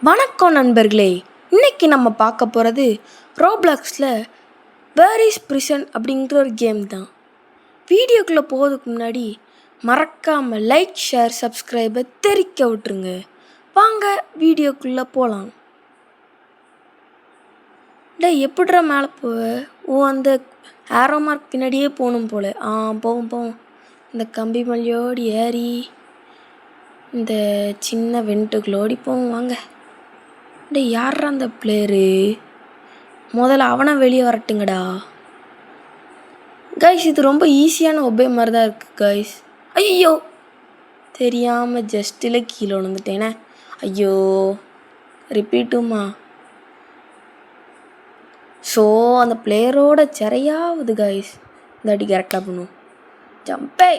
வணக்கம் நண்பர்களே. இன்னைக்கு நம்ம பார்க்க போகிறது ரோப்ளாக்ஸில் வேர் இஸ் பிரிசன் அப்படிங்கிற ஒரு கேம் தான். வீடியோக்குள்ளே போகிறதுக்கு முன்னாடி மறக்காமல் லைக், ஷேர், சப்ஸ்கிரைபை தெரிக்க விட்டுருங்க. வாங்க வீடியோக்குள்ளே போகலாம். எப்படிற மேலே போவ? அந்த ஆரோ மார்க் பின்னாடியே போகணும் போல். போவோம். இந்த கம்பி மல்லியோடு ஏறி இந்த சின்ன வெண்ட்டுகளோடி போவோம். வாங்க. யாரா அந்த பிளேயரு? முதல்ல அவனை வெளியே வரட்டுங்கடா. கைஸ், இது ரொம்ப ஈஸியான ஒபே மாதிரி தான் இருக்குது கைஸ். ஐயோ, தெரியாமல் ஜஸ்ட்டில் கீழே விழுந்துட்டேனே. ஐயோ, ரிப்பீட்டுமா? ஸோ அந்த பிளேயரோட சிறையாவது கைஸ். இந்த அடி கரெக்டாக பண்ணும். ஜம்பே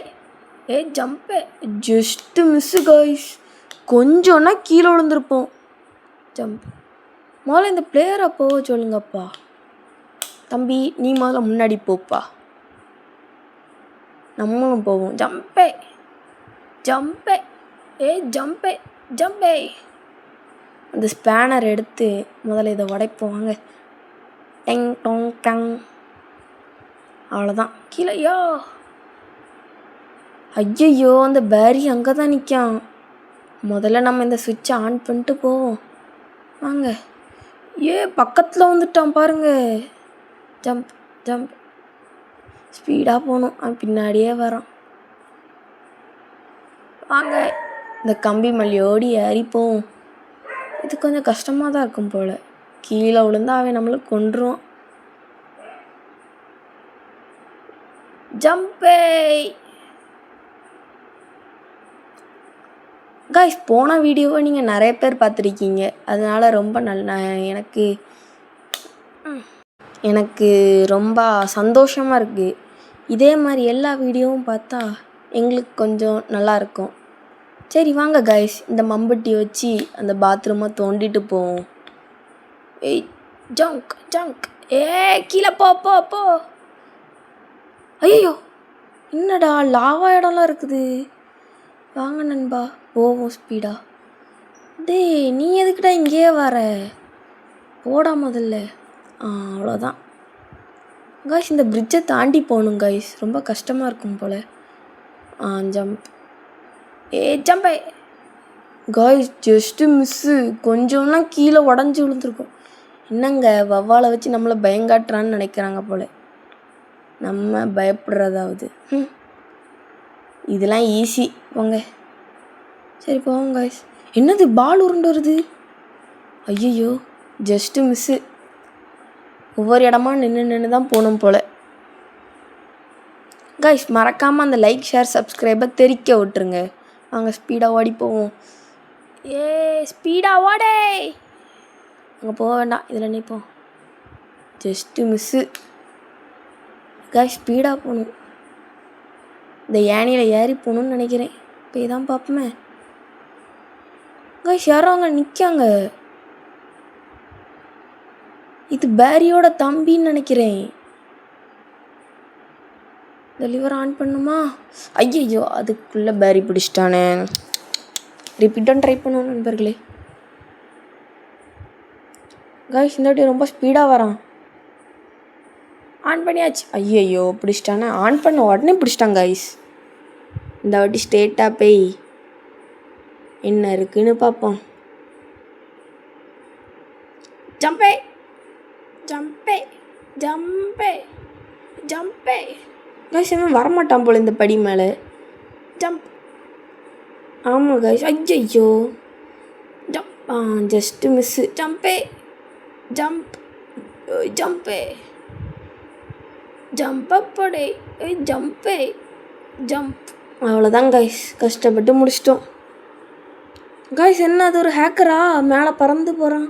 ஜஸ்ட்டு மிஸ்ஸு கைஸ். கொஞ்சம்னா கீழே விழுந்திருப்போம். ஜம்ப். முதல்ல இந்த பிளேயரை போக சொல்லுங்கப்பா. தம்பி, நீ முதல்ல முன்னாடி போப்பா, நம்மளும் போவோம். ஜம்பே ஜம்பே. அந்த ஸ்பேனர் எடுத்து முதல்ல இதை உடைப்போம். வாங்க. டெங் டோங் டங். அவ்வளோதான். கீழேயா? ஐயையோ, அந்த பேரி அங்கே தான் நிற்கான். முதல்ல நம்ம இந்த சுவிட்சை ஆன் பண்ணிட்டு போவோம். வாங்க. பக்கத்தில் வந்துட்டான் பாருங்க. ஜம்ப். ஸ்பீடாக போகணும். அவன் பின்னாடியே வரான். வாங்க. இந்த கம்பி மல்லியோடி ஏறிப்போம். இது கொஞ்சம் கஷ்டமாக தான் இருக்கும் போல். கீழே விழுந்தா அவன் நம்மளுக்கு கொன்றுவான். ஜம்பே கைஸ். போன வீடியோவை நீங்கள் நிறைய பேர் பார்த்துருக்கீங்க. அதனால் ரொம்ப எனக்கு ரொம்ப சந்தோஷமாக இருக்குது. இதே மாதிரி எல்லா வீடியோவும் பார்த்தா எங்களுக்கு கொஞ்சம் நல்லாயிருக்கும். சரி வாங்க கைஸ், இந்த மம்பட்டி வச்சு அந்த பாத்ரூமை தோண்டிட்டு போவோம். ஜங்க். கீழே போ. ஐயோ, என்னடா லாவா இடம்லாம் இருக்குது. வாங்க நண்பா, போவோம் ஸ்பீடா. நீ எதுக்குடா இங்கேயே வர? போடா முதல்ல. அவ்வளோதான் கைஸ். இந்த பிரிட்ஜை தாண்டி போகணும் கைஸ். ரொம்ப கஷ்டமாக இருக்கும் போல். ஜம்ப். ஜம்பே கைஸ். Just miss. கொஞ்சம்னா கீழே உடஞ்சி விழுந்துருக்கும். என்னங்க, வவ்வாலை வச்சு நம்மளை பயங்காட்டுறான்னு நினைக்கிறாங்க போல். நம்ம பயப்படுறதாவது. இதெல்லாம் ஈஸி. போங்க. சரி போவோம் கைஸ். என்னது, பால் உருண்டு வருது. ஐயோ, ஜஸ்ட்டு மிஸ்ஸு. ஒவ்வொரு இடமா நின்று தான் போகணும் போல். கைஸ், மறக்காமல் அந்த லைக், ஷேர், சப்ஸ்கிரைபை தெரிக்க விட்டுருங்க. வாங்க ஸ்பீடாக ஓடி போவோம். ஸ்பீடாக ஓடே. அங்கே போக வேண்டாம், இதில் நிற்போம். Just miss. கைஸ், ஸ்பீடாக போகணும். இந்த ஏனியில் ஏறி போகணுன்னு நினைக்கிறேன். போய் தான் பார்ப்போமே. கைஸ், யாரோ அங்கே நிற்காங்க. இது பேரியோட தம்பின்னு நினைக்கிறேன். இந்த லிவர் ஆன் பண்ணுமா? ஐயோ, அதுக்குள்ளே பேரி பிடிச்சிட்டானே. ரிப்பீட்டாக ட்ரை பண்ணுவோம் நண்பர்களே. கைஸ், இந்த வாட்டி ரொம்ப ஸ்பீடாக வரான். ஆன் பண்ணியாச்சு. ஐயோ, பிடிச்சிட்டானே. ஆன் பண்ண உடனே பிடிச்சிட்டான் கைஸ். இந்த வாட்டி ஸ்ட்ரெயிட்டாக போய் என்ன இருக்குன்னு பார்ப்போம். ஜம்பே கைஸ், அவன் வரமாட்டான் போல் இந்த படி மேலே. ஜம்ப். ஆமாம் கைஸ். ஐயோ, ஜஸ்ட்டு மிஸ்ஸு. ஜம்பப்படே. ஜம்ப். அவ்வளோதான் கைஸ், கஷ்டப்பட்டு முடிச்சிட்டோம். கைஸ், என்ன அது ஒரு ஹேக்கரா? மேலே பறந்து போகிறான்.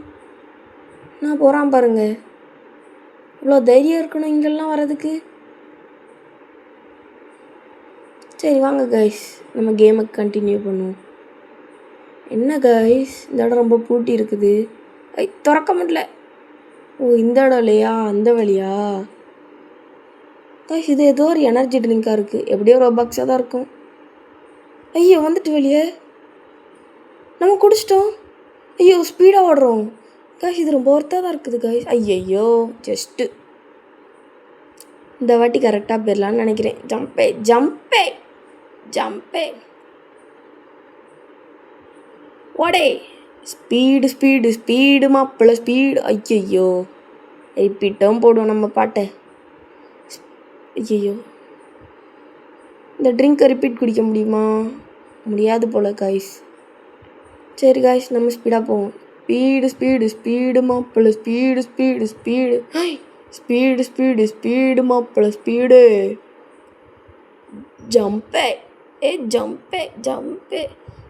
நான் போகிறான் பாருங்க. இவ்வளோ தைரியம் இருக்கணும் இங்கெல்லாம் வர்றதுக்கு. சரி வாங்க கைஸ், நம்ம கேமை கண்டினியூ பண்ணுவோம். என்ன கைஸ், இந்த இடம் ரொம்ப பூட்டி இருக்குது. திறக்க முடியல. இந்த இடம் இல்லையா, அந்த வழியா? கைஸ், இது ஏதோ ஒரு எனர்ஜி ட்ரிங்காக இருக்குது. எப்படியோ ரோபாக்ஸாக தான் இருக்கும். ஐயோ, வந்துட்டு வெளியே. நம்ம குடிச்சிட்டோம். ஐயோ ஸ்பீடாக ஓடுறோம் காய்ஸ். இது ரொம்ப ஒர்த்தாக தான் இருக்குது காய்ஸ். ஐயையோ ஜஸ்ட்டு இந்த வாட்டி கரெக்டாக போயிடலான்னு நினைக்கிறேன். ஜம்பே ஜம்பே ஜம்பே ஓடே. ஸ்பீடு ஸ்பீடு ஸ்பீடு மாப்பிள்ள ஸ்பீடு. ஐயையோ ரிப்பீட்டும் போடுவோம் நம்ம பாட்டை. ஐயையோ இந்த ட்ரிங்க்கை ரிப்பீட் குடிக்க முடியுமா? முடியாது போல் காய்ஸ். சரி காய்ஸ் நம்ம ஸ்பீடாக போவோம். ஸ்பீடு ஸ்பீடு ஸ்பீடு மாப்பிள்ள speed speed speed speed speed speed மாப்பிள்ள ஸ்பீடு. ஜம்பே ஜம்பே ஜம்பே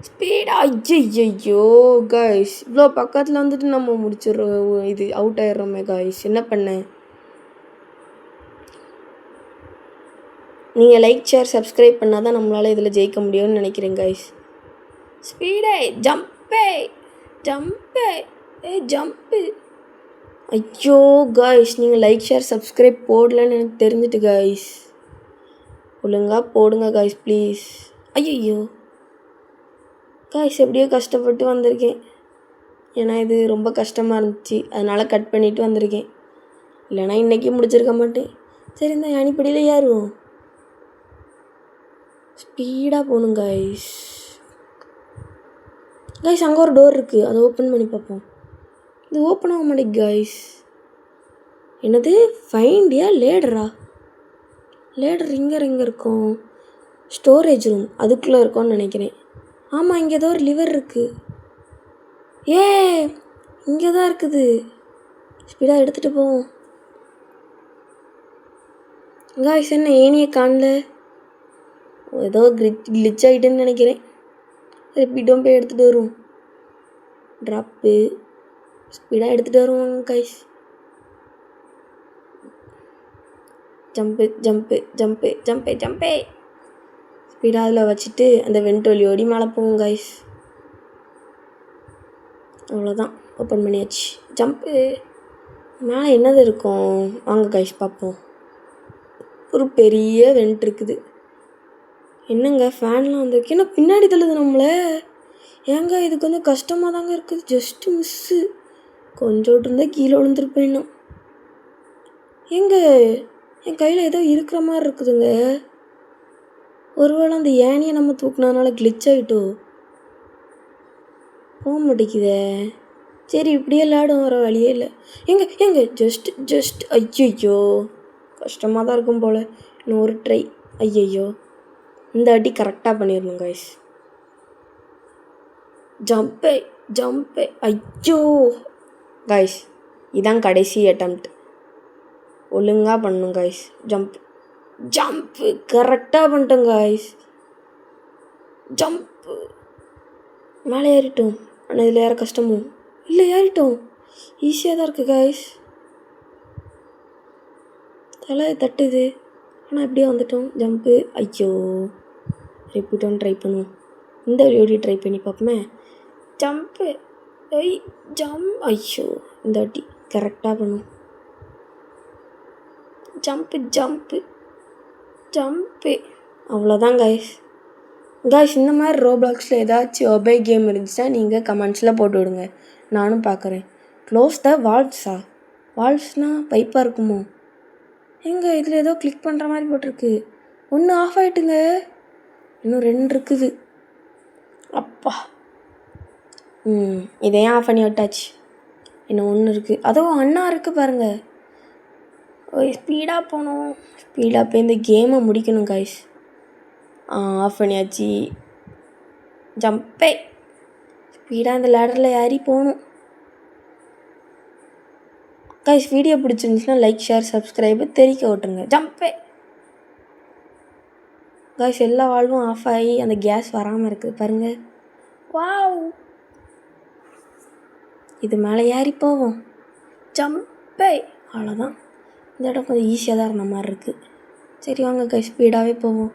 ஸ்பீடா. ஐயையோ காய்ஸ் இவ்வளோ பக்கத்தில் வந்துட்டு நம்ம முடிச்சிடுறோம். இது அவுட் ஆயிடுறோமே காய்ஸ். என்ன பண்ண? நீங்கள் லைக் ஷேர் சப்ஸ்கிரைப் பண்ணால் தான் நம்மளால் இதில் ஜெயிக்க முடியும்னு நினைக்கிறேன் காய்ஸ். ஸ்பீடே ஜம்பே ஜம்பே ஜம்பு. ஐயோ காய்ஸ் நீங்கள் லைக் ஷேர் சப்ஸ்கிரைப் போடலன்னு எனக்கு தெரிஞ்சுட்டு காய்ஸ். ஒழுங்காக போடுங்க காய்ஸ் ப்ளீஸ். ஐயோ காய்ஸ் எப்படியோ கஷ்டப்பட்டு வந்திருக்கேன். ஏன்னா இது ரொம்ப கஷ்டமாக இருந்துச்சு, அதனால் கட் பண்ணிவிட்டு வந்திருக்கேன். இல்லைனா இன்றைக்கி முடிச்சிருக்க மாட்டேன். சரி இந்த யானிப்படியில் ஏறுவோம். ஸ்பீடாக போகணும் காய்ஸ். காய்ஸ் அங்கே ஒரு டோர் இருக்குது, அதை ஓப்பன் பண்ணி பார்ப்போம். இது ஓப்பன் ஆக மாட்டேங்குது காய்ஸ். என்னது ஃபைண்டியா லேடரா? லேடர் இங்கே இருக்கும். ஸ்டோரேஜ் ரூம் அதுக்குள்ளே இருக்கும்னு நினைக்கிறேன். ஆமாம் இங்கே ஏதோ ஒரு லிவர் இருக்குது. இங்கே தான் இருக்குது. ஸ்பீடாக எடுத்துகிட்டு போவோம். காய்ஸ் என்ன ஏனியை காணல? ஏதோ கிளிச் ஆகிட்டேன்னு நினைக்கிறேன். ரிப்பீட்டும் போய் எடுத்துகிட்டு வருவோம். ட்ராப்பு ஸ்பீடாக எடுத்துகிட்டு வருவோம் காய்ஸ். ஜம்பு ஜம்பு ஜம்பு ஜம்பே ஜம்பே. ஸ்பீடாக அதில் வச்சுட்டு அந்த வெண்டோலி ஓடி மேலே போவோம் காய்ஸ். அவ்வளோதான், ஓப்பன் பண்ணியாச்சு. ஜம்ப்பு. மேலே என்னது இருக்கும்? வாங்க காய்ஸ் பார்ப்போம். ஒரு பெரிய வெண்ட் இருக்குது. என்னங்க ஃபேன்லாம் வந்திருக்கு. என்ன பின்னாடி தள்ளுது நம்மளை? ஏங்க இது கொஞ்சம் கஷ்டமாக தாங்க இருக்குது. Just miss. கொஞ்சோட்டு இருந்தால் கீழே விழுந்துருப்பேன். இன்னும் எங்க என் கையில் ஏதோ இருக்கிற மாதிரி இருக்குதுங்க. ஒருவேளை அந்த ஏனியை நம்ம தூக்குனதுனால கிளிச் ஆகிட்டோம். போக மாட்டேங்குதே. சரி இப்படியே விளையாடும், வர வழியே இல்லை. எங்க ஜஸ்ட் ஐயோ கஷ்டமாக தான் இருக்கும் போல். இன்னும் ஒரு ட்ரை. ஐயையோ இந்த வாட்டி கரெக்டாக பண்ணிடணும் காய்ஸ். ஜம்பே ஐயோ காய்ஸ் இதான் கடைசி அட்டம்ப்ட். ஒழுங்காக பண்ணணும் காய்ஸ். ஜம்ப்பு கரெக்டாக பண்ணிட்டோம் காய்ஸ். ஜம்ப்பு மேலே ஏறிட்டோம். ஆனால் இதில் ஏற கஷ்டமோ? இல்லை ஏறிட்டோம். ஈஸியாக தான் இருக்குது காய்ஸ். தலை தட்டுது ஆனால் எப்படியோ வந்துட்டோம். ஜம்ப்பு. ஐயோ ரிப்பீட்டும் ட்ரை பண்ணுவோம். இந்த வீடியோ ட்ரை பண்ணி பார்ப்போமே. ஜம்ப்பு ஐயோ இந்த வாட்டி கரெக்டாக பண்ணுவோம். ஜம்ப்பு அவ்வளோதான் காய்ஸ். இந்த மாதிரி ரோப்ளாக்ஸில் ஏதாச்சும் ஒபே கேம் இருந்துச்சுன்னா நீங்கள் கமெண்ட்ஸில் போட்டு விடுங்க, நானும் பார்க்குறேன். Close the வால்வ்ஸா? வால்வ்ஸ்னால் பைப்பாக இருக்குமோ? இதில் ஏதோ கிளிக் பண்ணுற மாதிரி போட்டிருக்கு. ஒன்று ஆஃப் ஆகிட்டுங்க, இன்னும் 2 இருக்குது. அப்பா இதையும் ஆஃப் பண்ணி விட்டாச்சு. இன்னும் 1 இருக்குது. அதுவும் அண்ணா இருக்குது பாருங்கள். ஸ்பீடாக போகணும். ஸ்பீடாக போய் இந்த கேமை முடிக்கணும் காய்ஸ். ஆஃப் பண்ணியாச்சு. ஜம்பே ஸ்பீடாக இந்த லேடரில் ஏறி போகணும் காய்ஸ். வீடியோ பிடிச்சிருந்துச்சுன்னா லைக் ஷேர் சப்ஸ்கிரைபு தெரிவிக்க விட்டுருங்க. ஜம்பே காய்ஸ் எல்லா வால்வும் ஆஃப் ஆகி அந்த கேஸ் வராமல் இருக்குது பாருங்கள். வாவ் இது மேலே ஏறி போவோம். ஜம்பே அவ்வளோதான். இந்த இடம் கொஞ்சம் ஈஸியாக தான் இருந்த மாதிரி இருக்குது. சரி வாங்க காய்ஸ் ஸ்பீடாகவே போவோம்.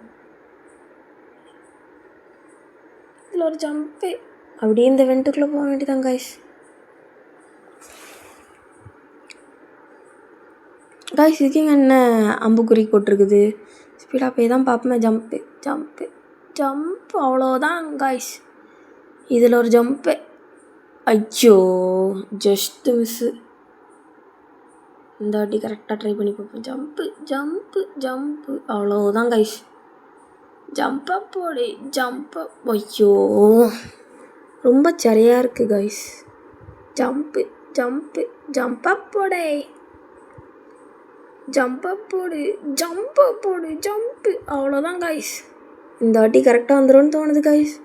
இதில் ஒரு ஜம்பு அப்படியே இந்த வெண்ட்டுக்குள்ளே போக வேண்டியதான் காய்ஸ். இதுக்கு என்ன அம்புக்குறி போட்டிருக்குது? ஸ்பீடாக போய் தான் பார்ப்போமே. ஜம்ப்பு அவ்வளோதான் காய்ஸ். இதில் ஒரு ஜம்ப்பு. ஐயோ ஜஸ்ட்டு மிஸ்ஸு. இந்த வாட்டி கரெக்டாக ட்ரை பண்ணி பார்ப்போம். ஜம்ப்பு ஜம்ப்பு ஜம்ப்பு, அவ்வளோதான் கைஸ். ஜம்ப் போடு ஜம்ப். ஐயோ ரொம்ப சரியாக இருக்குது கைஸ். ஜம்ப்பு ஜம்ப்பு ஜம்ப் போடே, ஜம்ப் போடு ஜம்ப் போடு ஜம்ப்பு, அவ்வளோதான் கைஸ். இந்த வாட்டி கரெக்டாக வந்துடும்னு தோணுது கைஸ்.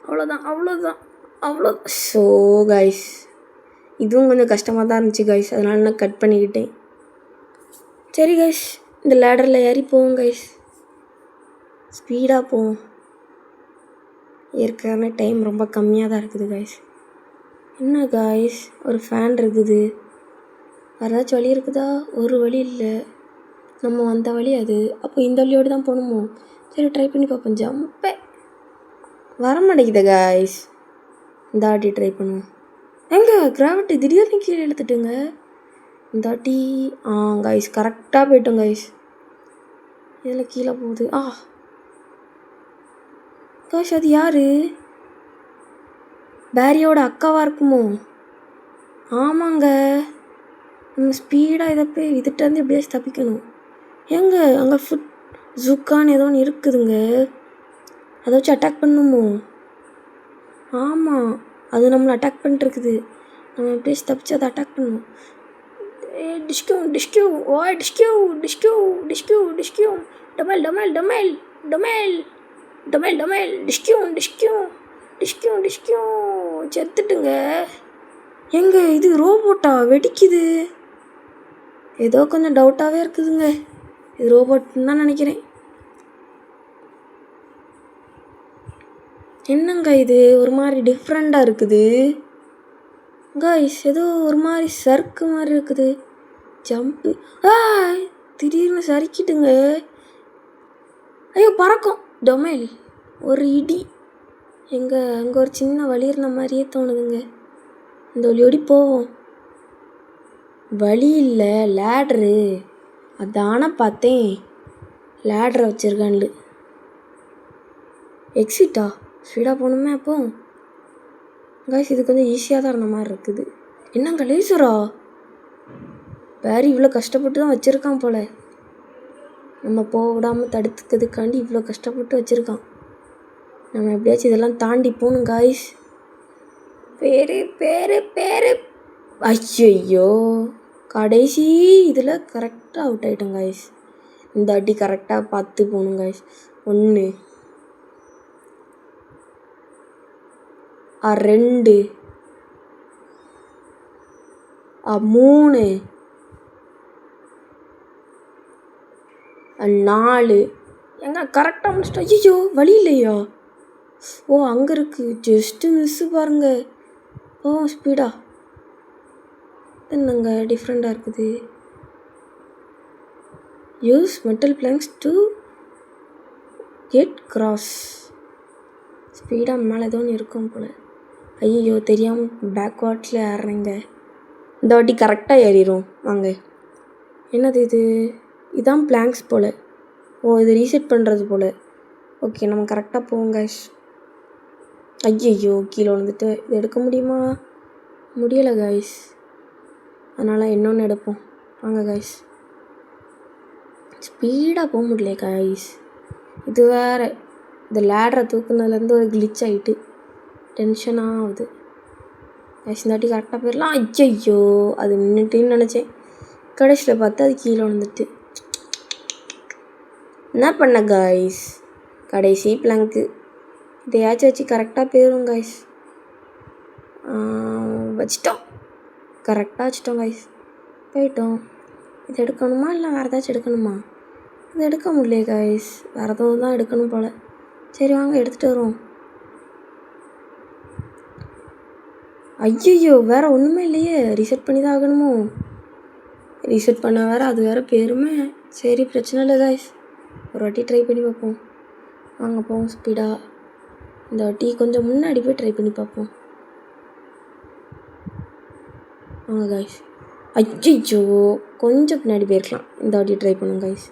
அவ்வளோதான் அவ்வளோதான் அவ்வளோ. ஸோ கைஸ் இதுவும் கொஞ்சம் கஷ்டமாக தான் இருந்துச்சு கைஸ், அதனால நான் கட் பண்ணிக்கிட்டேன். சரி கைஸ், இந்த லேடரில் ஏறி போவோம் கைஸ். ஸ்பீடாக போவோம். ஏற்கனவே டைம் ரொம்ப கம்மியாக தான் இருக்குது கைஸ். என்ன கைஸ், ஒரு ஃபேன் இருக்குது. வேறு ஏதாச்சும் வழி இருக்குதா? ஒரு வழி இல்லை. நம்ம வந்த வழி அது. அப்போ இந்த வழியோடு தான் போகணுமோ? சரி ட்ரை பண்ணி பார்ப்போம். ஜம்பே வர மாட்டேங்குது கைஸ். இந்த வாட்டி ட்ரை பண்ணுவோம். எங்கே கிராவிட்டி திடீர்னு கீழே இழுத்துட்டுங்க. இந்த வாட்டி கைஸ் கரெக்டாக போய்ட்டோம் கைஸ். இதில் கீழே போகுது. கைஸ் அது யார்? பேரியோட அக்காவாக இருக்குமோ? ஆமாங்க. நம்ம ஸ்பீடாக இதை போய் இதுகிட்டேருந்து எப்படியாச்சும் தப்பிக்கணும். எங்கே அங்கே ஃபுட் ஜுக்கான்னு ஏதோ ஒன்று இருக்குதுங்க. அதை வச்சு அட்டாக் பண்ணணுமோ? ஆமாம், அது நம்மளை அட்டாக் பண்ணிட்டுருக்குது. நம்ம எப்படியாச்சும் தப்பிச்சு அதை அட்டாக் பண்ணணும். டிஸ்கியூ டிஸ்கியூ ஓய் டிஸ்கியூ டிஸ்கியூ டிஸ்கியூ டிஸ்கியூ டொமைல் டொமைல் டொமைல் டொமைல் டொமைல் டொமைல் டிஸ்கியூ டிஸ்கியூ டிஸ்கியூ டிஸ்கியூ. செத்துட்டுங்க. எங்கே இது ரோபோட்டா வெடிக்குது? ஏதோ கொஞ்சம் டவுட்டாகவே இருக்குதுங்க. இது ரோபோட்னு தான் நினைக்கிறேன். என்னங்க இது ஒரு மாதிரி டிஃப்ரெண்ட்டாக இருக்குது கைஸ். ஏதோ ஒரு மாதிரி சறுக்கு மாதிரி இருக்குது. ஜம்ப்பு திடீர்னு சறுக்கிட்டுங்க. ஐயோ பறக்கும். டொமைல் ஒரு இடி. அங்கே ஒரு சின்ன வழி இருந்த மாதிரியே தோணுதுங்க. இந்த வழியோடி போவோம். வழி இல்லை, லேட்ரு. அதான பார்த்தேன், லேட்ரை வச்சுருக்கான்ல. எக்ஸிட்டா? ஸ்பீடாக போகணுமே அப்போ. கைஸ் இது கொஞ்சம் ஈஸியாக தான் இருந்த மாதிரி இருக்குது. என்னங்க லேசரா? பேரி இவ்வளோ கஷ்டப்பட்டு தான் வச்சுருக்கான் போல். நம்ம போக விடாமல் தடுத்துக்கிறதுக்காண்டி இவ்வளோ கஷ்டப்பட்டு வச்சுருக்கான். நம்ம எப்படியாச்சும் இதெல்லாம் தாண்டி போகணும் கைஸ். பேரு பேரு பேரு. ஐயோ கடைசி இதில் கரெக்டாக அவுட் ஆகிட்டோம் கைஸ். இந்த வாட்டி கரெக்டாக பார்த்து போகணும் கைஸ். 1 2 3 4. எங்க கரெக்டாக முடிச்சிட்டோம். ஐயோ வழி இல்லையா? ஓ அங்கே இருக்குது. ஜஸ்ட்டு மிஸ்ஸு பாருங்க. ஸ்பீடா என்னங்க டிஃப்ரெண்ட்டாக இருக்குது. Use metal planks to get cross. ஸ்பீடாக மேலே ஏதோ ஒன்று இருக்கும் போல். ஐயோ தெரியாமல் பேக்வார்ட்ஸில் ஏறுறேங்க. இந்த வாட்டி கரெக்டாக ஏறிடும் வாங்க. என்னது இது? இதான் பிளாங்க்ஸ் போல். இது ரீசெட் பண்ணுறது போல். ஓகே நம்ம கரெக்டாக போவோம் கைஸ். ஐயோ கீழே வந்துட்டு இது எடுக்க முடியுமா? முடியலை கைஸ். அதனால் இன்னொன்று எடுப்போம் வாங்க கைஸ். ஸ்பீடாக போக முடியல கைஸ். இது வேறு இந்த லேடரை தூக்குனதுலேருந்து ஒரு கிளிச் ஆகிட்டு டென்ஷனாக ஆகுது கைஸ். இந்த வாட்டி கரெக்டாக போயிடலாம். ஐயோ அது நின்றுட்டுன்னு நினச்சேன். கடைசியில் பார்த்தா அது கீழே வந்துட்டு. என்ன பண்ண கைஸ்? கடைசி பிளாங்க்கு இதையாச்சும் வச்சு கரெக்டாக போயிடும் கைஸ். வச்சிட்டோம், கரெக்டாக வச்சிட்டோம் கைஸ். போயிட்டோம். இது எடுக்கணுமா இல்லை வேறு ஏதாச்சும் எடுக்கணுமா? இது எடுக்க முடியல கைஸ். வேறு எதுவும் தான் எடுக்கணும் போல். சரி வாங்க எடுத்துகிட்டு வருவோம். ஐயோ வேறு ஒன்றுமே இல்லையே. ரீசெட் பண்ணி தான் ஆகணுமோ? ரீசெட் பண்ண வேறு அது வேறு பேருமே. சரி பிரச்சனை இல்லை கைஸ், ஒரு வாட்டி ட்ரை பண்ணி பார்ப்போம். வாங்க போவோம் ஸ்பீடாக. இந்த வாட்டி கொஞ்சம் முன்னாடி போய் ட்ரை பண்ணி பார்ப்போம் வாங்க கைஸ். ஐயோ கொஞ்சம் பின்னாடி போயிருக்கலாம். இந்த வாட்டி ட்ரை பண்ணும் கைஸ்.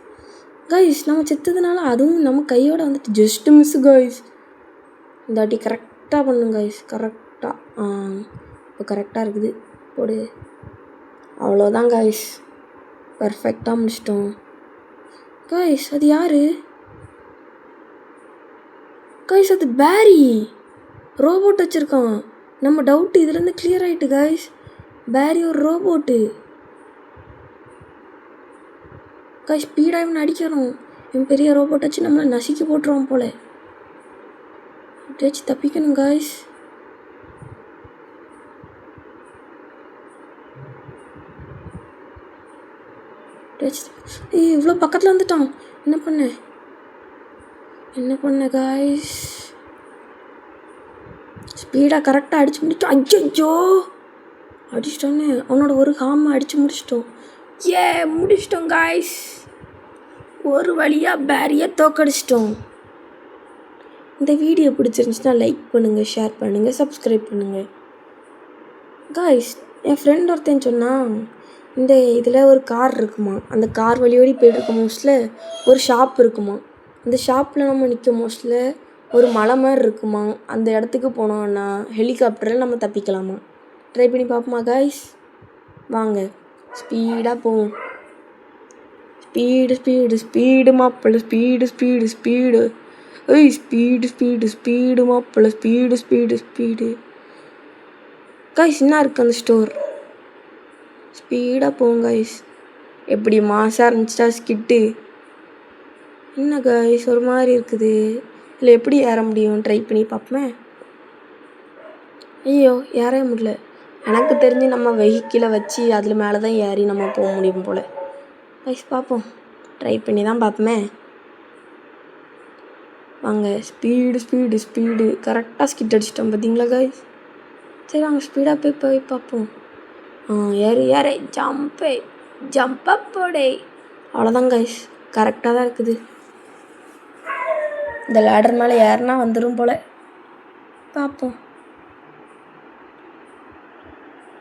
கைஸ் நம்ம செத்ததுனால அதுவும் நம்ம கையோடு வந்துட்டு ஜஸ்ட்டு மிஸ்ஸு கைஸ். இந்த வாட்டி கரெக்டாக பண்ணும் கைஸ். கரெக்டாக இப்போ கரெக்டாக இருக்குது. போடு. அவ்வளோதான் காய்ஸ், பர்ஃபெக்டாக முடிச்சிட்டோம். காய்ஸ் அது யார்? காய்ஸ் அது பேரி ரோபோட் வச்சுருக்கான். நம்ம டவுட்டு இதுலேருந்து கிளியர் ஆகிட்டு காய்ஸ். பேரி ஒரு ரோபோட்டு. காய்ஸ் ஸ்பீடாக இவன் அடிக்கணும். இவன் பெரிய ரோபோட் வச்சு நம்மளை நசுக்கி போட்டுருவான் போல. எப்படியாச்சும் தப்பிக்கணும் காய்ஸ். இவ்வளோ பக்கத்தில் வந்துட்டான். என்ன பண்ண காய்ஸ்? ஸ்பீடாக கரெக்டாக அடித்து முடிச்சிட்டோம். ஐயோ அடிச்சிட்டோன்னு அவனோட ஒரு ஹாமை அடித்து முடிச்சிட்டோம். முடிச்சிட்டோம் காய்ஸ். ஒரு வழியாக பேரியை தோக்கடிச்சிட்டோம். இந்த வீடியோ பிடிச்சிருந்துச்சுன்னா லைக் பண்ணுங்கள், ஷேர் பண்ணுங்கள், சப்ஸ்கிரைப் பண்ணுங்கள். காய்ஸ் என் ஃப்ரெண்ட் ஒருத்தன் சொன்னான், இந்த இதில் ஒரு கார் இருக்குமா, அந்த கார் வழியோடி போய்ட்டுருக்க மோஸ்ட்டில் ஒரு ஷாப் இருக்குமா, அந்த ஷாப்பில் நம்ம நிற்க மோஸ்ட்டில் ஒரு மலை மாதிரி இருக்குமா, அந்த இடத்துக்கு போனோன்னா ஹெலிகாப்டரில் நம்ம தப்பிக்கலாமா. ட்ரை பண்ணி பார்ப்போமா காய்ஸ்? வாங்க ஸ்பீடாக போவோம். ஸ்பீடு மாப்பிள்ள ஸ்பீடு ஸ்பீடு மாப்பிள்ள ஸ்பீடு. காய்ஸ் என்ன இருக்குது அந்த ஸ்டோர்? ஸ்பீடாக போவோம் காய்ஸ். எப்படி மாசாக இருந்துச்சா ஸ்கிட்டு? என்ன காய்ஸ் ஒரு மாதிரி இருக்குது, இல்லை எப்படி ஏற முடியும்? ட்ரை பண்ணி பார்ப்போமே. ஐயோ ஏறவே முடியல. எனக்கு தெரிஞ்சு நம்ம வெஹிக்கிளை வச்சு அதில் மேலே தான் ஏறி நம்ம போக முடியும் போல். காய்ஸ் பார்ப்போம், ட்ரை பண்ணி தான் பார்ப்போமே. வாங்க ஸ்பீடு கரெக்டாக ஸ்கிட் அடிச்சிட்டோம் பார்த்தீங்களா காய்ஸ்? சரி வாங்க ஸ்பீடாக போய் பார்ப்போம். ஏறு ஜம்பப் போடே. அவ்வளோதான் காய்ஸ், கரெக்டாக தான் இருக்குது. இந்த லேடர் மேலே ஏறினா வந்துடும் போல். பார்ப்போம்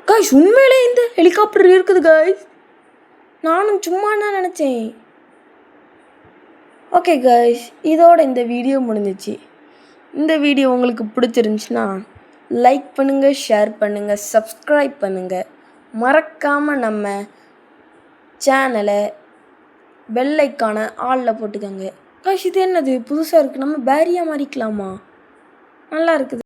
காய்ஸ். உண்மையிலே இந்த ஹெலிகாப்டர் இருக்குது காய்ஸ். நானும் சும்மா தான் நினச்சேன். ஓகே காய்ஸ், இதோட இந்த வீடியோ முடிஞ்சிச்சு. இந்த வீடியோ உங்களுக்கு பிடிச்சிருந்துச்சுன்னா லைக் பண்ணுங்கள், ஷேர் பண்ணுங்கள், சப்ஸ்கிரைப் பண்ணுங்கள். மறக்காமல் நம்ம சேனலை பெல் ஐக்கானை ஆலில் போட்டுக்கோங்க. காய்ஸ் இது என்னது புதுசாக இருக்குது? நம்ம பேரியாக மாறிக்கலாமா? நல்லா இருக்குது.